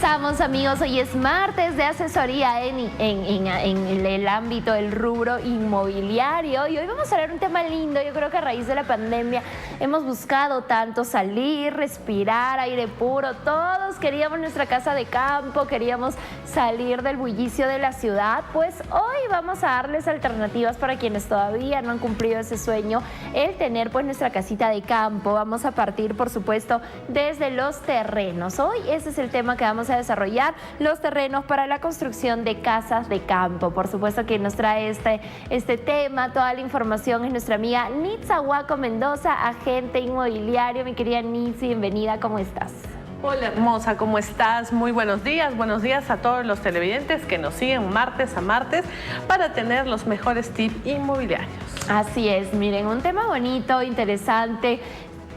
Regresamos, amigos. Hoy es martes de asesoría en el ámbito del rubro inmobiliario y hoy vamos a hablar de un tema lindo. Yo creo que a raíz de la pandemia hemos buscado tanto salir, respirar aire puro. Todos queríamos nuestra casa de campo, queríamos salir del bullicio de la ciudad. Pues hoy vamos a darles alternativas para quienes todavía no han cumplido ese sueño, el tener pues nuestra casita de campo. Vamos a partir, por supuesto, desde los terrenos. Hoy ese es el tema que vamos a desarrollar, los terrenos para la construcción de casas de campo. Por supuesto, quien nos trae este tema, toda la información, es nuestra amiga Nitza Huaco Mendoza, agente inmobiliario. Mi querida Nitza, bienvenida, ¿cómo estás? Hola hermosa, ¿cómo estás? Muy buenos días a todos los televidentes que nos siguen martes a martes para tener los mejores tips inmobiliarios. Así es, miren, un tema bonito, interesante.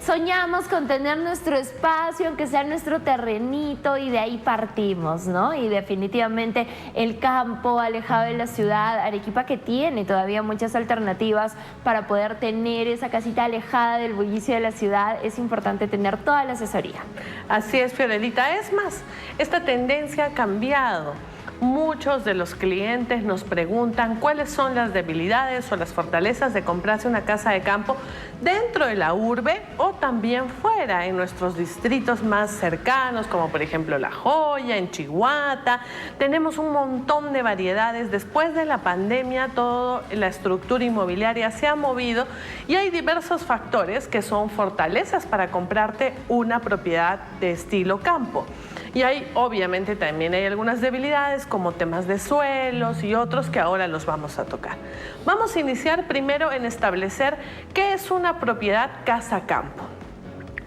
Soñamos con tener nuestro espacio, aunque sea nuestro terrenito, y de ahí partimos, ¿no? Y definitivamente el campo alejado de la ciudad, Arequipa, que tiene todavía muchas alternativas para poder tener esa casita alejada del bullicio de la ciudad, es importante tener toda la asesoría. Así es, Fiorelita. Es más, esta tendencia ha cambiado. Muchos de los clientes nos preguntan cuáles son las debilidades o las fortalezas de comprarse una casa de campo dentro de la urbe o también fuera, en nuestros distritos más cercanos, como por ejemplo La Joya, en Chiguata. Tenemos un montón de variedades. Después de la pandemia, toda la estructura inmobiliaria se ha movido y hay diversos factores que son fortalezas para comprarte una propiedad de estilo campo. Y obviamente también hay algunas debilidades como temas de suelos y otros que ahora los vamos a tocar. Vamos a iniciar primero en establecer qué es una propiedad casa-campo.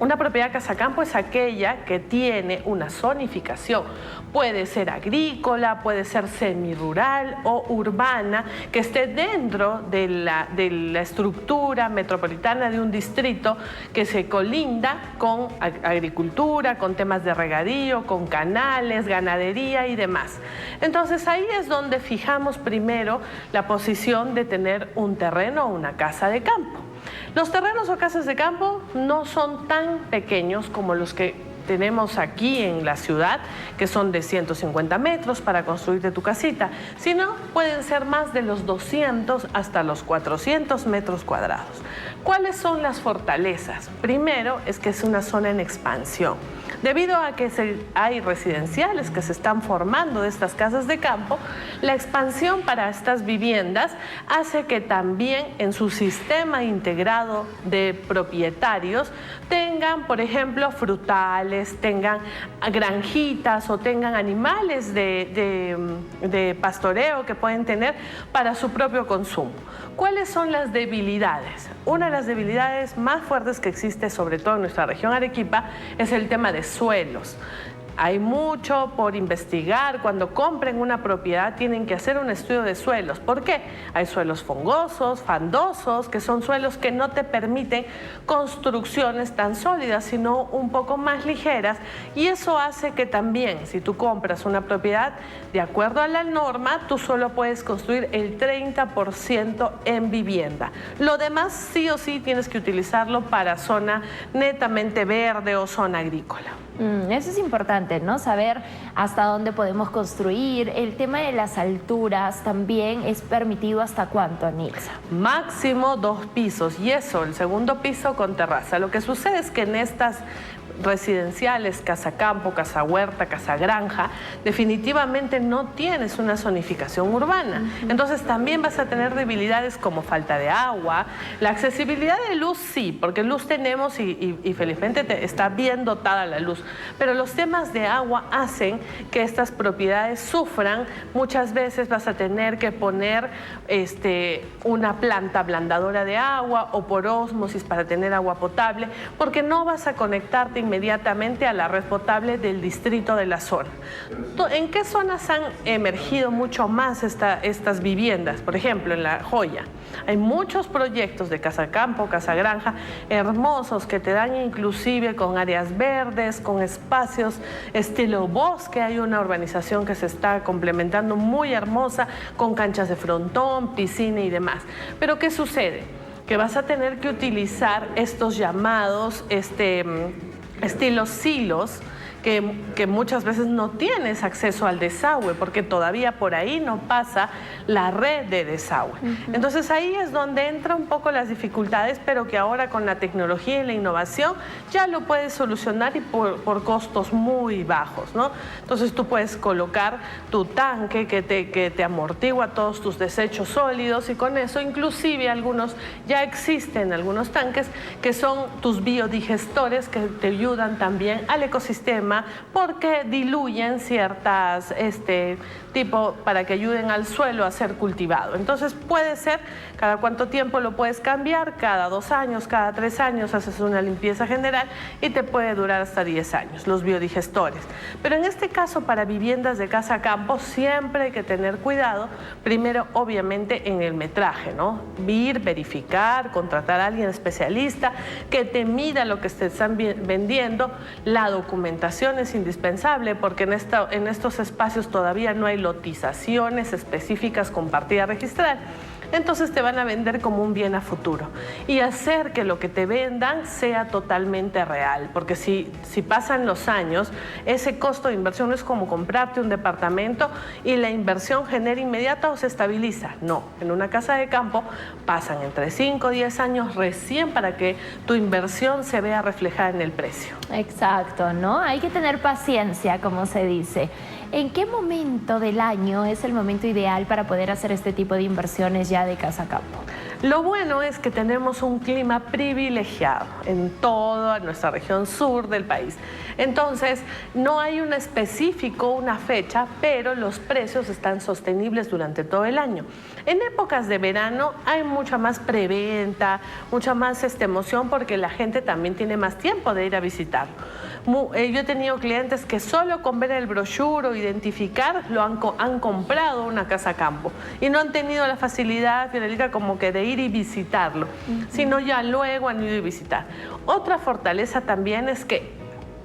Una propiedad casa-campo es aquella que tiene una zonificación. Puede ser agrícola, puede ser semirural o urbana, que esté dentro de la estructura metropolitana de un distrito que se colinda con agricultura, con temas de regadío, con canales, ganadería y demás. Entonces ahí es donde fijamos primero la posición de tener un terreno o una casa de campo. Los terrenos o casas de campo no son tan pequeños como los que tenemos aquí en la ciudad, que son de 150 metros para construirte tu casita, sino pueden ser más de los 200 hasta los 400 metros cuadrados. ¿Cuáles son las fortalezas? Primero es que es una zona en expansión. Debido a que hay residenciales que se están formando de estas casas de campo, la expansión para estas viviendas hace que también en su sistema integrado de propietarios tengan, por ejemplo, frutales, tengan granjitas o tengan animales de pastoreo que pueden tener para su propio consumo. ¿Cuáles son las debilidades? Una de las debilidades más fuertes que existe, sobre todo en nuestra región Arequipa, es el tema de suelos. Hay mucho por investigar. Cuando compren una propiedad tienen que hacer un estudio de suelos. ¿Por qué? Hay suelos fangosos, fandosos, que son suelos que no te permiten construcciones tan sólidas, sino un poco más ligeras. Y eso hace que también, si tú compras una propiedad, de acuerdo a la norma, tú solo puedes construir el 30% en vivienda. Lo demás, sí o sí, tienes que utilizarlo para zona netamente verde o zona agrícola. Eso es importante, ¿no? Saber hasta dónde podemos construir. El tema de las alturas también es permitido. ¿Hasta cuánto, Nitza? Máximo 2 pisos, y eso, el segundo piso con terraza. Lo que sucede es que en estas residenciales, casa campo, casa huerta, casa granja, definitivamente no tienes una zonificación urbana. Entonces también vas a tener debilidades como falta de agua. La accesibilidad de luz sí, porque luz tenemos y felizmente está bien dotada la luz, pero los temas de agua hacen que estas propiedades sufran. Muchas veces vas a tener que poner una planta ablandadora de agua o por ósmosis para tener agua potable, porque no vas a conectarte inmediatamente a la red potable del distrito de la zona. ¿En qué zonas han emergido mucho más estas viviendas? Por ejemplo, en La Joya hay muchos proyectos de casa campo, casa granja, hermosos, que te dan inclusive con áreas verdes, con espacios estilo bosque. Hay una urbanización que se está complementando muy hermosa, con canchas de frontón, piscina y demás. Pero ¿qué sucede? Que vas a tener que utilizar estos llamados estilos silos, que muchas veces no tienes acceso al desagüe porque todavía por ahí no pasa la red de desagüe. Entonces ahí es donde entra un poco las dificultades, pero que ahora con la tecnología y la innovación ya lo puedes solucionar y por costos muy bajos, ¿no? Entonces tú puedes colocar tu tanque que te amortigua todos tus desechos sólidos y con eso inclusive ya existen algunos tanques que son tus biodigestores que te ayudan también al ecosistema porque diluyen ciertas para que ayuden al suelo a ser cultivado. Entonces puede ser, cada cuánto tiempo lo puedes cambiar, cada 2 años, cada 3 años haces una limpieza general y te puede durar hasta 10 años, los biodigestores. Pero en este caso para viviendas de casa-campo siempre hay que tener cuidado, primero obviamente en el metraje, ¿no? Verificar, contratar a alguien especialista que te mida lo que te están vendiendo. La documentación es indispensable porque en estos espacios todavía no hay lotizaciones específicas con partida registral. Entonces te van a vender como un bien a futuro y hacer que lo que te vendan sea totalmente real, porque si pasan los años, ese costo de inversión no es como comprarte un departamento y la inversión genera inmediata o se estabiliza. No, en una casa de campo pasan entre 5 o 10 años recién para que tu inversión se vea reflejada en el precio. Exacto, ¿no? Hay que tener paciencia, como se dice. ¿En qué momento del año es el momento ideal para poder hacer este tipo de inversiones ya de casa a campo? Lo bueno es que tenemos un clima privilegiado en toda nuestra región sur del país. Entonces, no hay un específico, una fecha, pero los precios están sostenibles durante todo el año. En épocas de verano hay mucha más preventa, mucha más emoción porque la gente también tiene más tiempo de ir a visitarlo. Yo he tenido clientes que solo con ver el brochure o identificar han comprado una casa a campo y no han tenido la facilidad, Fiorelita, como que de ir y visitarlo, sino ya luego han ido a visitar. Otra fortaleza también es que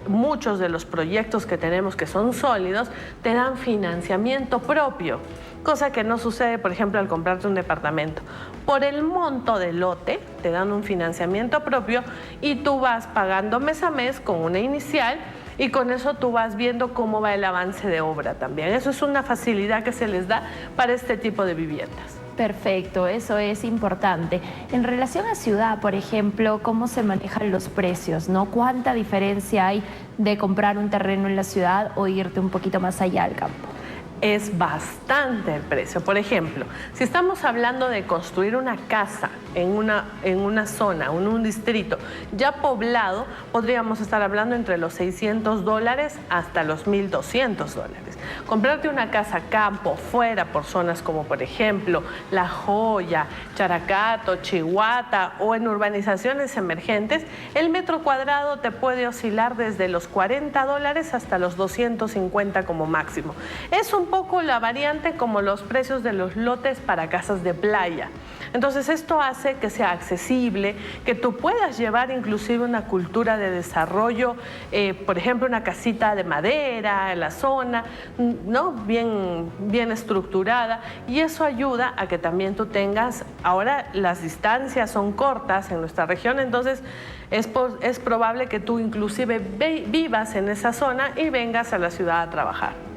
muchos de los proyectos que tenemos que son sólidos te dan financiamiento propio, cosa que no sucede, por ejemplo, al comprarte un departamento. Por el monto del lote te dan un financiamiento propio y tú vas pagando mes a mes con una inicial y con eso tú vas viendo cómo va el avance de obra también. Eso es una facilidad que se les da para este tipo de viviendas. Perfecto, eso es importante. En relación a ciudad, por ejemplo, ¿cómo se manejan los precios, no? ¿Cuánta diferencia hay de comprar un terreno en la ciudad o irte un poquito más allá al campo? Es bastante el precio. Por ejemplo, si estamos hablando de construir una casa en una zona, en un distrito ya poblado, podríamos estar hablando entre los $600 hasta los $1,200. Comprarte una casa campo fuera por zonas como por ejemplo La Joya, Characato, Chihuahua o en urbanizaciones emergentes, el metro cuadrado te puede oscilar desde los $40 hasta los 250 como máximo. Es un poco la variante como los precios de los lotes para casas de playa. Entonces esto hace que sea accesible, que tú puedas llevar inclusive una cultura de desarrollo, por ejemplo una casita de madera en la zona, ¿no? bien estructurada, y eso ayuda a que también tú tengas, ahora las distancias son cortas en nuestra región, entonces es probable que tú inclusive vivas en esa zona y vengas a la ciudad a trabajar.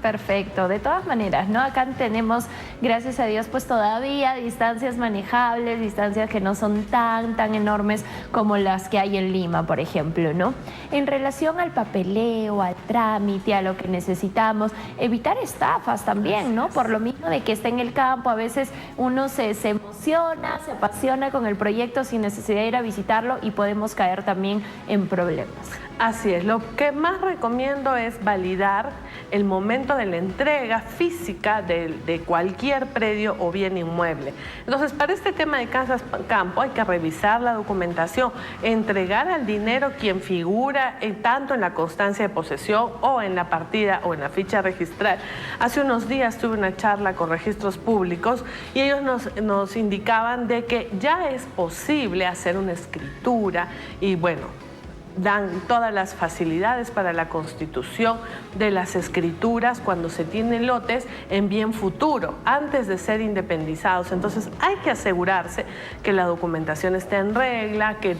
Perfecto, de todas maneras, ¿no? Acá tenemos, gracias a Dios, pues todavía distancias manejables, distancias que no son tan enormes como las que hay en Lima, por ejemplo, ¿no? En relación al papeleo, al trámite, a lo que necesitamos, evitar estafas también, ¿no? Por lo mismo de que está en el campo, a veces uno se emociona, se apasiona con el proyecto sin necesidad de ir a visitarlo y podemos caer también en problemas. Así es, lo que más recomiendo es validar el momento de la entrega física de cualquier predio o bien inmueble. Entonces, para este tema de casas campo hay que revisar la documentación, entregar al dinero quien figura tanto en la constancia de posesión o en la partida o en la ficha registral. Hace unos días tuve una charla con registros públicos y ellos nos indicaban de que ya es posible hacer una escritura y bueno, dan todas las facilidades para la constitución de las escrituras cuando se tienen lotes en bien futuro, antes de ser independizados. Entonces hay que asegurarse que la documentación esté en regla, que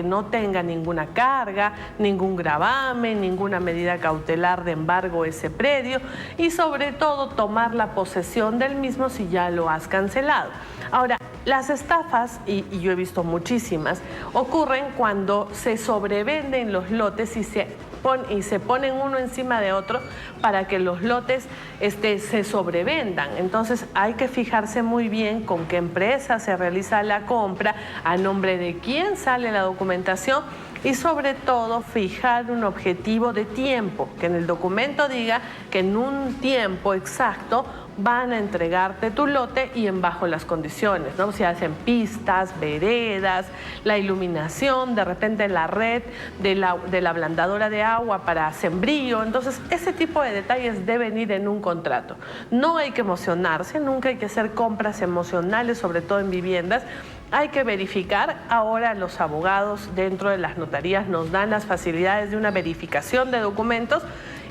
no tenga ninguna carga, ningún gravamen, ninguna medida cautelar de embargo ese predio y sobre todo tomar la posesión del mismo si ya lo has cancelado. Ahora, las estafas, y yo he visto muchísimas, ocurren cuando se sobrevenden los lotes y se ponen uno encima de otro para que los lotes se sobrevendan. Entonces hay que fijarse muy bien con qué empresa se realiza la compra, a nombre de quién sale la documentación y sobre todo fijar un objetivo de tiempo, que en el documento diga que en un tiempo exacto van a entregarte tu lote y bajo las condiciones, ¿no? Si hacen pistas, veredas, la iluminación, de repente la red de la ablandadora de agua para sembrío. Entonces, ese tipo de detalles deben ir en un contrato. No hay que emocionarse, nunca hay que hacer compras emocionales, sobre todo en viviendas. Hay que verificar. Ahora los abogados dentro de las notarías nos dan las facilidades de una verificación de documentos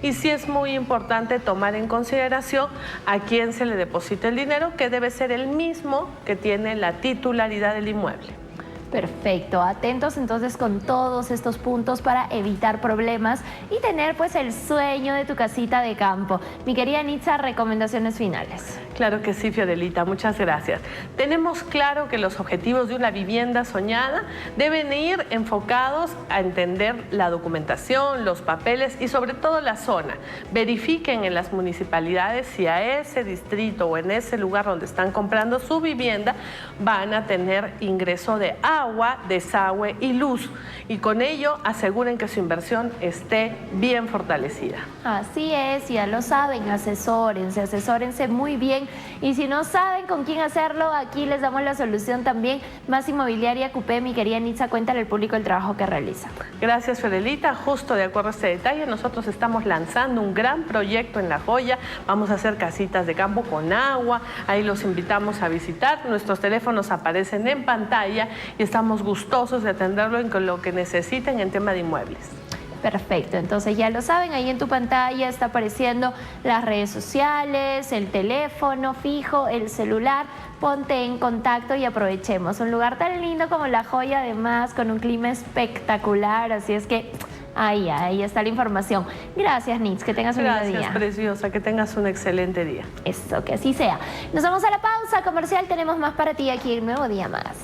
y sí es muy importante tomar en consideración a quién se le deposita el dinero, que debe ser el mismo que tiene la titularidad del inmueble. Perfecto, atentos entonces con todos estos puntos para evitar problemas y tener pues el sueño de tu casita de campo. Mi querida Nitza, recomendaciones finales. Claro que sí, Fiorelita, muchas gracias. Tenemos claro que los objetivos de una vivienda soñada deben ir enfocados a entender la documentación, los papeles y sobre todo la zona. Verifiquen en las municipalidades si a ese distrito o en ese lugar donde están comprando su vivienda van a tener ingreso de agua, desagüe y luz. Y con ello aseguren que su inversión esté bien fortalecida. Así es, ya lo saben, asesórense muy bien. Y si no saben con quién hacerlo, aquí les damos la solución también. Más Inmobiliaria Cupé, mi querida Nitza, cuéntale al público el trabajo que realiza. Gracias, Fiorelita. Justo de acuerdo a este detalle, nosotros estamos lanzando un gran proyecto en La Joya. Vamos a hacer casitas de campo con agua. Ahí los invitamos a visitar. Nuestros teléfonos aparecen en pantalla y estamos gustosos de atenderlo en lo que necesiten en tema de inmuebles. Perfecto, entonces ya lo saben, ahí en tu pantalla está apareciendo las redes sociales, el teléfono fijo, el celular. Ponte en contacto y aprovechemos un lugar tan lindo como La Joya, además con un clima espectacular, así es que ahí está la información. Gracias, Nitz, que tengas un lindo día. Gracias, preciosa, que tengas un excelente día. Eso, que así sea. Nos vamos a la pausa comercial, tenemos más para ti aquí en Nuevo Día Más.